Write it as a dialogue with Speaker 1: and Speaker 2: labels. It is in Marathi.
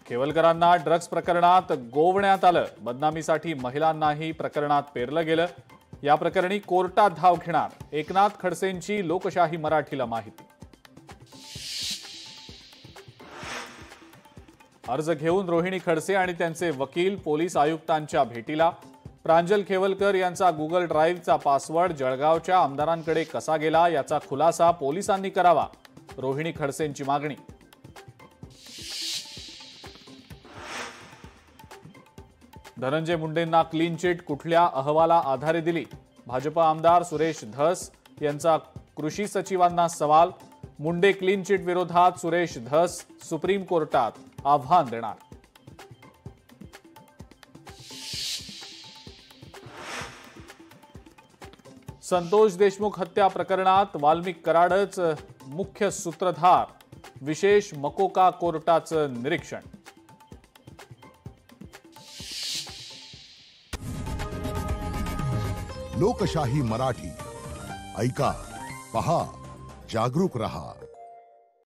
Speaker 1: केवलकरांना ड्रग्ज प्रकरणात गोवण्यात आलं। बदनामीसाठी महिलांनाही प्रकरणात पेरलं गेलं। या प्रकरणी कोर्टात धाव घेणार एकनाथ खडसेंची लोकशाही मराठीला माहिती। अर्ज घेऊन रोहिणी खडसे आणि त्यांचे वकील पोलीस आयुक्तांच्या भेटीला। प्रांजल केवलकर यांचा गुगल ड्राईव्हचा पासवर्ड जळगावच्या आमदारांकडे कसा गेला याचा खुलासा पोलिसांनी करावा, रोहिणी खडसेंची मागणी। धनंजय मुंडेंना क्लीन चिट कुठल्या अहवाला आधारे दिली? भाजप आमदार सुरेश धस यांचा कृषी सचिवांना सवाल। मुंडे क्लीन चिट विरोधात सुरेश धस सुप्रीम कोर्टात आव्हान देणार। संतोष देशमुख हत्या प्रकरणात वाल्मिक कराडच मुख्य सूत्रधार, विशेष मकोका कोर्टाचं निरीक्षण।
Speaker 2: लोकशाही मराठी ऐका, पहा, जागरूक रहा।